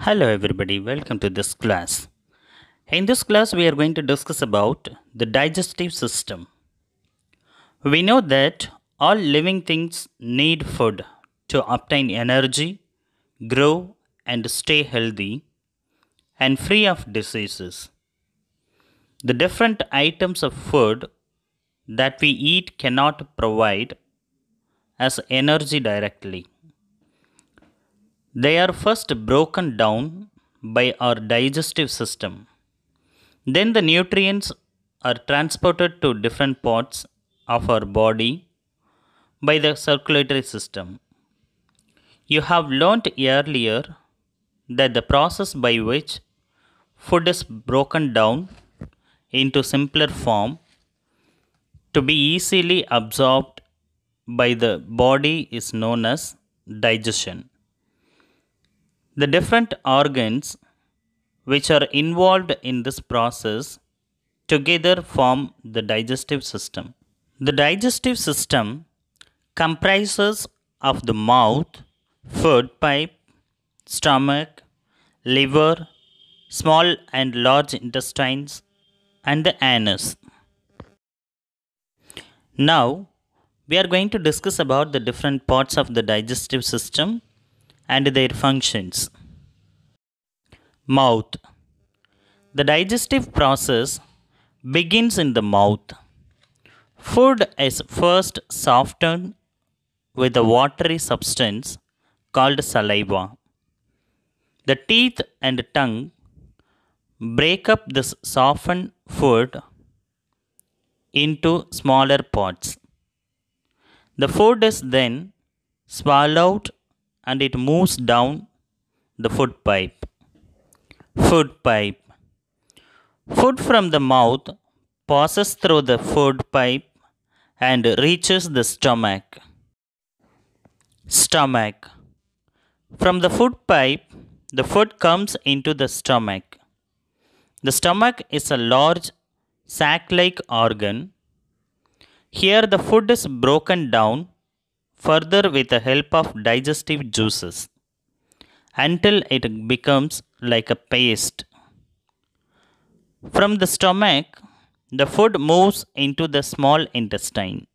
Hello everybody, welcome to this class. In this class we are going to discuss about the digestive system. We know that all living things need food to obtain energy, grow and stay healthy and free of diseases. The different items of food that we eat cannot provide us energy directly. They are first broken down by our digestive system. Then the nutrients are transported to different parts of our body by the circulatory system. You have learnt earlier that the process by which food is broken down into simpler form to be easily absorbed by the body is known as digestion. The different organs which are involved in this process together form the digestive system. The digestive system comprises of the mouth, food pipe, stomach, liver, small and large intestines, and the anus. Now, we are going to discuss about the different parts of the digestive system and their functions. Mouth. The digestive process begins in the mouth. Food is first softened with a watery substance called saliva. The teeth and tongue break up this softened food into smaller parts. The food is then swallowed and it moves down the food pipe. Food pipe. Food from the mouth passes through the food pipe and reaches the stomach. Stomach. From the food pipe, the food comes into the stomach. The stomach is a large sac-like organ. Here the food is broken down further with the help of digestive juices until it becomes like a paste. From the stomach, the food moves into the small intestine.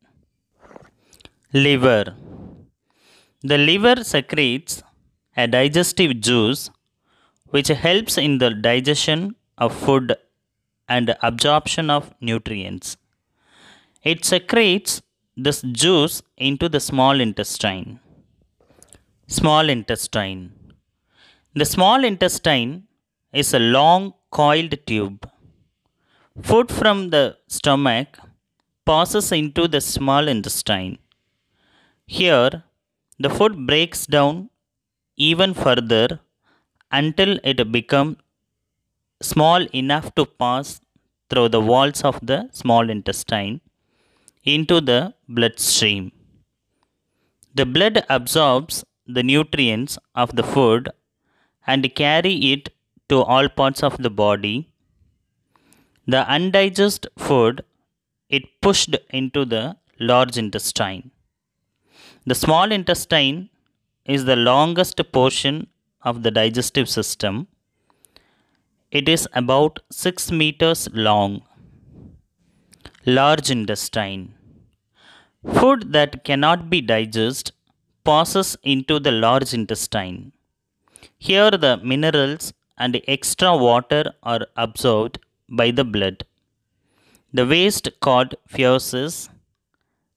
Liver. The liver secretes a digestive juice which helps in the digestion of food and absorption of nutrients. It secretes this juice into the small intestine. Small intestine. The small intestine is a long coiled tube. Food from the stomach passes into the small intestine. Here, the food breaks down even further until it becomes small enough to pass through the walls of the small intestine into the bloodstream. The blood absorbs the nutrients of the food and carry it to all parts of the body. The undigested food it pushed into the large intestine. The small intestine is the longest portion of the digestive system. It is about 6 meters long. Large intestine. Food that cannot be digested passes into the large intestine. Here the minerals and extra water are absorbed by the blood. The waste called feces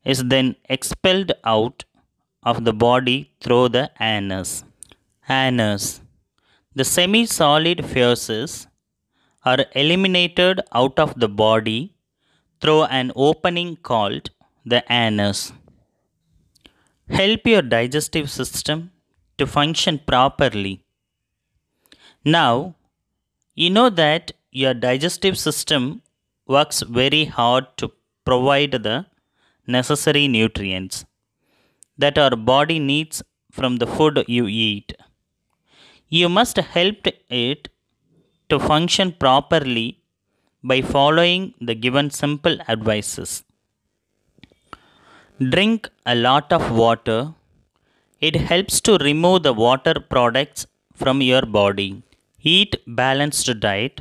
is then expelled out of the body through the anus. Anus. The semi-solid feces are eliminated out of the body through an opening called the anus. Help your digestive system to function properly. Now, you know that your digestive system works very hard to provide the necessary nutrients that our body needs from the food you eat. You must help it to function properly by following the given simple advices. Drink a lot of water. It helps to remove the water products from your body. Eat balanced diet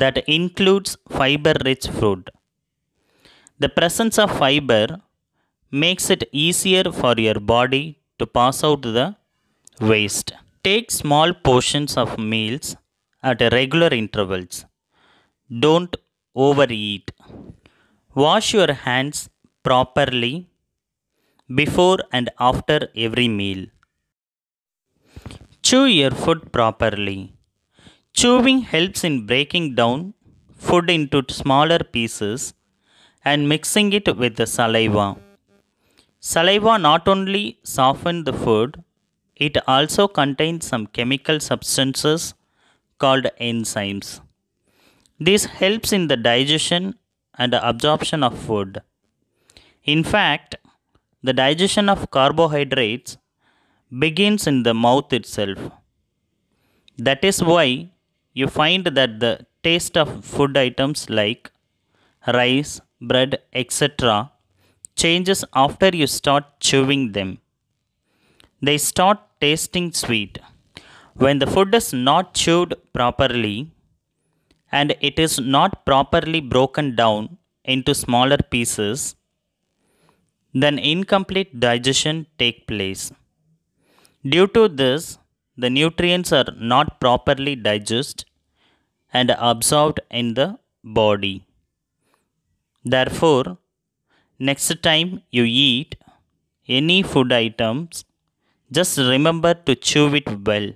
that includes fiber-rich food. The presence of fiber makes it easier for your body to pass out the waste. Take small portions of meals at regular intervals. Don't overeat. Wash your hands properly before and after every meal. Chew your food properly. Chewing helps in breaking down food into smaller pieces and mixing it with the saliva. Saliva not only softens the food, it also contains some chemical substances called enzymes. This helps in the digestion and absorption of food. In fact, the digestion of carbohydrates begins in the mouth itself. That is why you find that the taste of food items like rice, bread, etc. changes after you start chewing them. They start tasting sweet. When the food is not chewed properly and it is not properly broken down into smaller pieces, then incomplete digestion take place. Due to this, the nutrients are not properly digested and absorbed in the body. Therefore, next time you eat any food items, just remember to chew it well.